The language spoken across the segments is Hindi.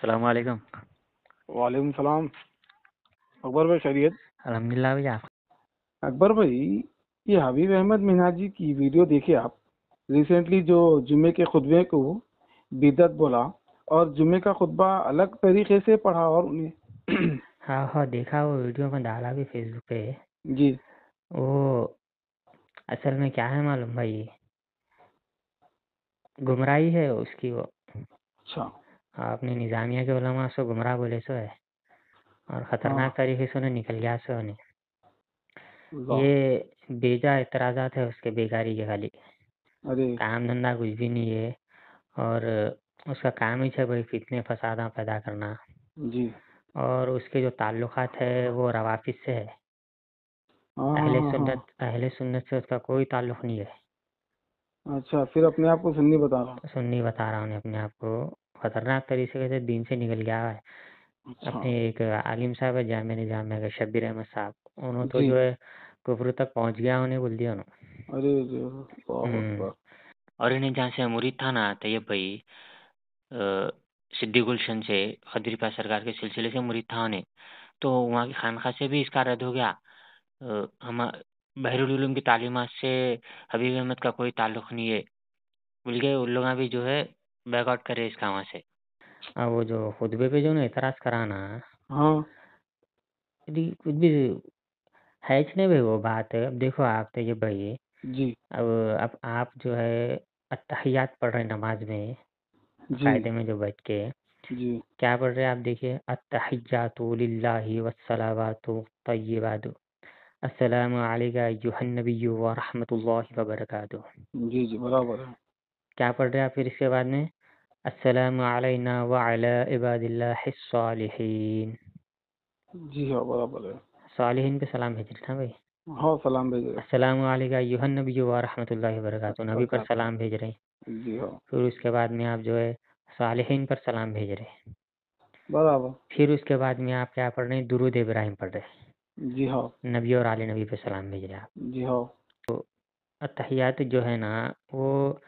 अस्सलाम वालेकुम। वालेकुम सलाम। अकबर भाई खैरियत? अल्हम्दुलिल्लाह भैया। अकबर भाई, ये हबीब अहमद मिनाजी की वीडियो देखे आप? रिसेंटली जो जुम्मे के खुतबे को बिदअत बोला और जुम्मे का खुतबा अलग तरीके से पढ़ा और उन्हें हाँ हाँ, देखा वो वीडियो में डाला भी फेसबुक पे। जी वो असल में क्या है मालूम भाई, गुमराही है उसकी वो। अच्छा। अपने निजामिया के उलमा उसको गुमराह बोले सो है और हाँ। ख़तरनाक तरीके से उन्हें निकल गया सो ने। अल्लाह। ये बेजा एतराज़ात है उसके बेकारी के, खाली अरे। काम धंधा कुछ भी नहीं है। और उसका काम ही है भाई फितने फसादा पैदा करना। जी। और उसके जो ताल्लुकात है वो रवाफिज से है। हाँ हाँ हाँ हाँ। अहले सुन्नत से उसका कोई ताल्लुक नहीं है। अच्छा, फिर अपने आप को सुन्नी बता रहा। सुन्नी बता रहा हूँ अपने आप को। खतरनाक तरीके से दीन से निकल गया है। अच्छा। अपने एक आलिम साहब है जामिया निजामिया के, शब्बीर अहमद साहब। उन्होंने तो जी। जो है कुफर तक पहुंच गया, उन्हें बोल दिया उन्होंने। अरे अरे, अल्लाह हम्म। अकबर। और इन्हें जहाँ से मुरीद था ना तैयब भाई, अ, सिद्दीक गुलशन से, खदरी पास सरकार के सिलसिले से मुरीद था उन्हें। तो वहाँ की खानखा से भी इसका रद्द हो गया। हम बहरुल उलूम की तालीमात से हबीब अहमद का कोई ताल्लुक नहीं है बोल के उन लोग भी जो है बैकआउट करे इसका वहाँ से। वो जो खुतबे पे जो ना एतराज़ कराना, हाँ यदि कुछ भी है ही नहीं भाई वो बात है। अब देखो आप तो ये भाई, जी अब आप जो है अत्तहियात पढ़ रहे हैं नमाज में, जी कायदे में जो बैठ के जी क्या पढ़ रहे हैं आप? देखिए, अत्तहियातु लिल्लाहि वस्सलावातु तय्यिबातु अस्सलामु अलैका अय्युहन नबिय्यु व रहमतुल्लाहि व बरकातुहू। जी जी, बराबर है। क्या पढ़ रहे हैं आप फिर इसके बाद में? अस्सलामु अलैना व अला इबादिल्लाहिस सालिहीन। जी हाँ, बराबर है। सालिहीन पे सलाम भेज रहे हैं ना भाई। हाँ, सलाम भेजे। अस्सलामु अलैका अय्युहन नबिय्यु व रहमतुल्लाहि व बरकातुहू, नबी पर बरकात। सलाम भेज रहे हैं। जी हाँ, फिर उसके बाद में आप जो है सालिहीन पर सलाम भेज रहे हैं। बराबर। फिर उसके बाद में आप क्या पढ़ रहे हैं? दुरूद इब्राहिम पढ़ रहे जी हाँ। हैं, नबी और आले नबी पे सलाम भेज रहे हैं आप। जी हाँ। तो अत्तहियात जो है ना, वो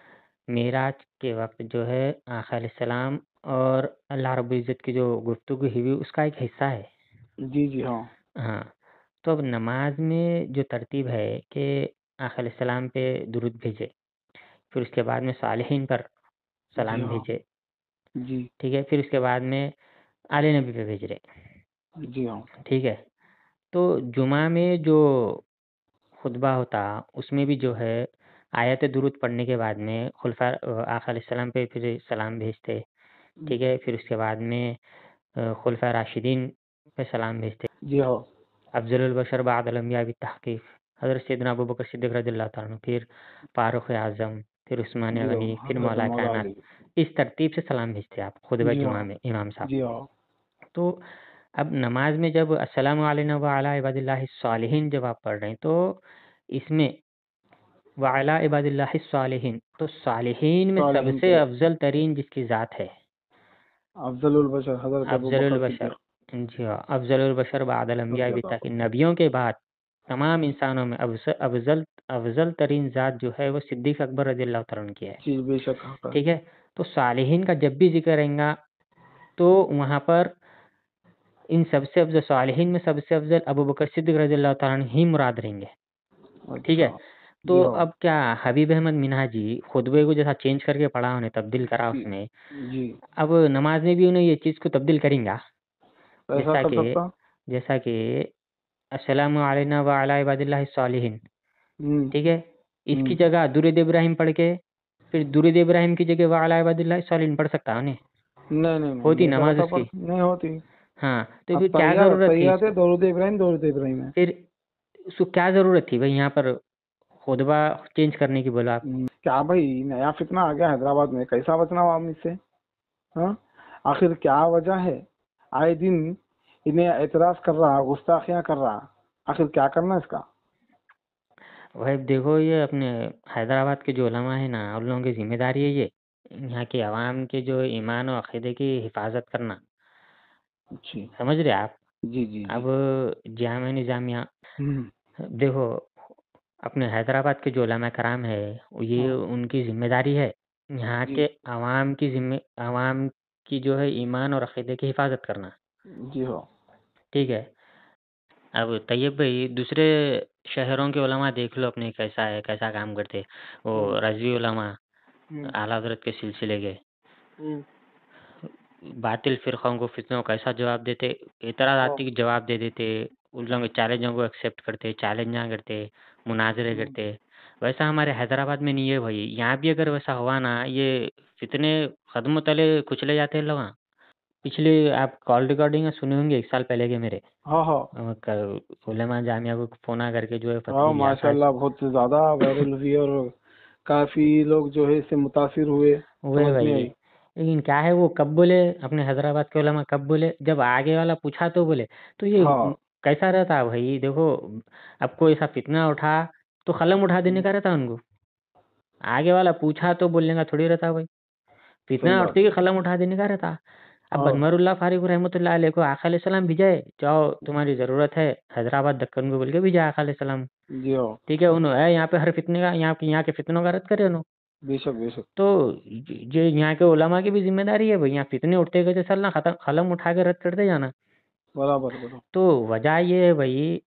मेराज के वक्त जो है आका अलैहिस्सलाम और अल्लाह रब्बुल इज़्ज़त की जो गुफ्तगू हुई उसका एक हिस्सा है। जी जी हाँ। हाँ, तो अब नमाज में जो तरतीब है कि आका अलैहिस्सलाम पे दुरूद भेजे, फिर उसके बाद में सालिहीन पर जी सलाम हाँ। भेजे, जी। ठीक है? फिर उसके बाद में आले नबी पे भेज रहे, जी हाँ। ठीक है? तो जुमा में जो खुतबा होता उसमें भी जो है आयत दुरूद पढ़ने के बाद में आका अलैहिस्सलाम पे फिर सलाम भेजते, ठीक है? फिर उसके बाद में खुलफाए राशिदीन पे सलाम भेजते। जी हाँ। अफ़ज़लुल बशर बअदल अंबिया बित्तहक़ीक़ हज़रत सैयदना अबू बकर सिद्दीक़ रज़ियल्लाहु ताला अन्हु, फिर फारूक़ आज़म, फिर उस्मान जी हाँ, गनी, फिर हज़रत मौला मौला कायनात। अली। इस तरतीब से सलाम भेजते आप खुतबा जी जुमा हाँ। में इमाम साहब। जी हाँ। तो अब नमाज में जब अस्सलामु अलैना व अला इबादिल्लाहिस सालिहीन जब आप पढ़ रहे हैं, तो इसमें व अला इबादिल्लाहिस सालिहीन, तो सालिहीन में सालेहीन सबसे पे अफ़ज़ल तरीन जिसकी ज़ात है, अफ़ज़लुल बशर हज़रत अबू अफ़ज़लुल बकर बशर, सिद्दीक़ जी हाँ, अफ़ज़लुल बशर बअदल अंबिया रज़ी अल्लाह बित्तहक़ीक़, अन्हु। नबियों के बाद तमाम इंसानों में अफ़ज़ल तरीन ज़ात जो है वो सिद्दीक़ अकबर रज़ियल्लाहु ताला अन्हु की है, जी, बेशक हक़ है। ठीक है? तो सालिहीन का जब भी ज़िक्र रहेगा तो वहाँ पर इन सबसे अफ़ज़ल सालिहीन में सबसे अफ़ज़ल अबू बकर सिद्दीक़ रज़ियल्लाहु ताला अन्हु ही मुराद रहेंगे, ठीक है? अच्छा। जी तो हाँ। अब क्या हबीब अहमद मिन्हाजी खुतबे को जैसा चेंज करके पढ़ा, उन्हें तब्दील करा जी। उसमें, जी। अब नमाज में भी उन्हें ये चीज़ को तब्दील करेंगे। ऐसा जैसा कर कि सकता? जैसा कि अस्सलामु अलैना व अला इबादिल्लाहिस सालिहीन, हुँ। ठीक है? इसकी हुँ। जगह दुरूद इब्राहिम पढ़ के फिर दुरूद इब्राहिम की जगह व अला इबादिल्लाहिस सालिहीन पढ़ सकता है उन्हें, नहीं, नहीं, नहीं, होती नहीं कर नमाज ऐसा उसकी। पढ़ नहीं होती। हाँ, तो फिर क्या अत्तहियात ज़रूरत थी अत्तहियात है, इसको? दरूद इब्राहिम है। फिर उसको क्या ज़रूरत थी भाई यहाँ पर खुतबा चेंज करने की, बोलो आप? क्या भाई, नया फितना आ गया हैदराबाद में, कैसा बचना आवाम इससे? हाँ, आखिर क्या वजह है? आए दिन इन्हें एतराज कर रहा, गुस्ताखियां कर रहा, आखिर क्या करना इसका? भाई देखो, ये अपने हैदराबाद के जो उलमा है ना, उन लोगों की ज़िम्मेदारी है ये, यहाँ के अवाम के जो ईमान और अक़ीदे की हिफाज़त करना, जी समझ रहे आप? जी जी अब जी। जामिया निज़ामिया, हम्म। देखो अपने हैदराबाद के जो उलमा कराम है, ये हाँ। उनकी ज़िम्मेदारी है, यहाँ जी के अवाम की अवाम कि जो है ईमान और अकीदे की हिफाजत करना। जी हाँ। ठीक है। अब तैयब भाई दूसरे शहरों के उलमा देख लो अपने कैसा है, कैसा काम करते। वो हम्म, रज़वी उलमा हम्म, आला हज़रत के सिलसिले के हम्म, बातिल फ़िरक़ों को, फितनों को कैसा जवाब देते, हाँ, इतराज़ाती जवाब दे देते, उन लोगों के चैलेंजों को एक्सेप्ट करते, चैलेंज ना करते, मुनाज़रे हम्म, करते। वैसा हमारे हैदराबाद में नहीं है भाई। यहाँ भी अगर वैसा हुआ ना, ये फितने कदमों तले कुचले जाते हैं लोग। पिछले आप कॉल रिकॉर्डिंग सुने होंगे 1 साल पहले के मेरे। हाँ, हाँ, उलेमा जामिया को फ़ोन आ करके जो है हाँ, फ़तवे लिया था। माशाल्लाह बहुत ज़्यादा वायरल हुई और काफी लोग जो है इससे मुतासिर हुए, वही समझ में भाई। आई। लेकिन क्या है वो कब बोले, अपने हैदराबाद के उलमा कब बोले, जब आगे वाला पूछा तो बोले। तो ये हाँ, कैसा रहता है भाई, देखो अब कोई ऐसा फितना उठा तो कलम उठा देने का रहता उनको। आगे वाला पूछा तो बोलने का थोड़ी रहता भाई। सही फितना बात उठते है। ही कलम उठा देने का रहता। अब हाँ, बनमरुल्लाह फारूक रहमतुल्लाह अलैह को आका अलैहिस्सलाम भेजाए, जाओ तुम्हारी ज़रूरत है हैदराबाद दक्कन को बोल के भेजा आका अलैहिस्सलाम। जी हाँ, ठीक है, उन्होंने यहाँ पे हर फितने का, यहाँ के फितनों का रद्द करे उन्होंने। बेशक बेशक। तो जो यहाँ के उलमा की भी जिम्मेदारी है भाई, यहाँ फितने उठते गए तो चलना, कलम उठा के रद्द करते जाना। बराबर बराबर। तो वजह ये है भाई,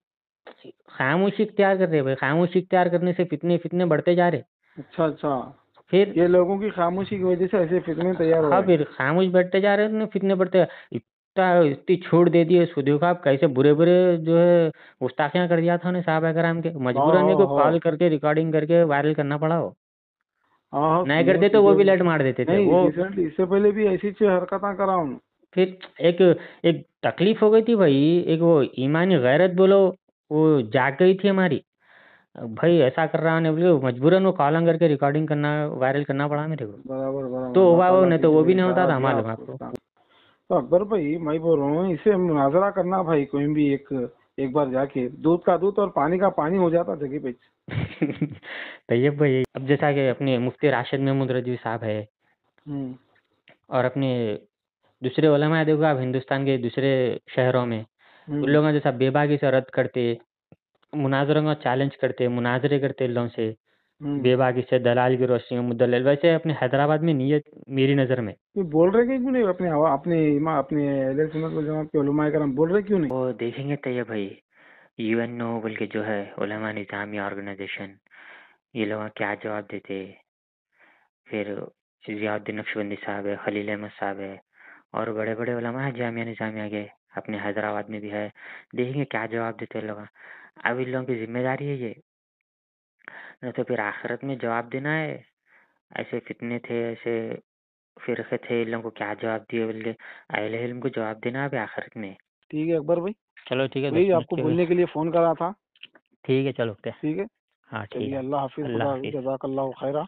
खामोशी इख्तियार कर रहे हैं भाई। खामोशी इख्तियार करने से फितने फितने बढ़ते जा रहे। अच्छा अच्छा, फिर ये लोगों की खामोशी की वजह से ऐसे फितने तैयार हो हाँ, रहे हैं। फिर खामोश बैठते जा रहे हैं, फितने बढ़ते। इतना इतनी छूट दे दी है उसको, देखो आप कैसे बुरे बुरे जो है गुस्ताखियां कर दिया था उन्हें साहब कराम के। हाँ मजबूरन मेरे हाँ को हाँ, कॉल करके रिकॉर्डिंग करके वायरल करना पड़ा हो। हाँ हाँ, नहीं सुने करते तो वो वीडियो भी में। लट मार देते थे नहीं, वो। रिसेंटली इससे पहले भी ऐसी हरकतें करा हूँ। फिर एक एक तकलीफ हो गई थी भाई, एक वो ईमानी गैरत बोलो, वो जाग गई थी हमारी। भाई ऐसा कर रहा है बोले, मजबूरन वो कॉल करके रिकॉर्डिंग करना, वायरल करना पड़ा मेरे को। बराबर बराबर, तो अल्लाह हुआ वो, ताला नहीं तो तुझे वो भी पे नहीं होता सहारा था, दिया मालूम आपको आपको। उसका। तो अकबर भाई, मैं बोल रहा हूँ इसे मुनाजरा करना भाई, कोई भी एक एक बार जाके दूध का दूध और पानी का पानी हो जाता जगह पे। तैयब भाई, अब जैसा कि अपने मुफ्ती राशिद महमूद रजवी साहब है, हम्म, और अपने दूसरे उलमा देखो आप हिंदुस्तान के दूसरे शहरों में, उन हम्म, लोगों जैसा बेबाकी से रद्द करते, मुनाजरों का चैलेंज करते, मुनाजरे करते इन लोगों से हम्म। बेबाकी से, दलाल की रोशनी में मुदल्लल। वैसे अपने हैदराबाद में नहीं है मेरी नज़र में। ये बोल रहे क्यों नहीं अपने अपने अपने अहले सुन्नत वल जमात के उलमाए करम बोल रहे क्यों नहीं? वो देखेंगे तैयब भाई, यूएनओ बोल के जो है उलमा निज़ामी ऑर्गेनाइजेशन, ये लोग क्या जवाब देते। फिर ज़ियाउद्दीन नक्शबंदी साहब है, खलील अहमद साहब है, और बड़े बड़े उलमा हैं जामिया निज़ामिया के, अपने हैदराबाद में भी है। देखेंगे क्या जवाब देते हैं लोग। अब इन लोगों की जिम्मेदारी है ये, नहीं तो फिर आखिरत में जवाब देना है। ऐसे फितने थे, ऐसे फिरके थे, इन लोगों को क्या जवाब दिए बोल के अहले इल्म को जवाब देना है अभी आखिरत में। ठीक है अकबर भाई, चलो ठीक है, 10 वही मिनट आपको के हुए। बोलने के लिए फोन करा था। ठीक है, चलो ओके। ठीक है, हाँ ठीक चलिए, है। अल्लाह हाफिज, अल्लाह खुदा हाफिज़। जजाकल्लाह खैरा।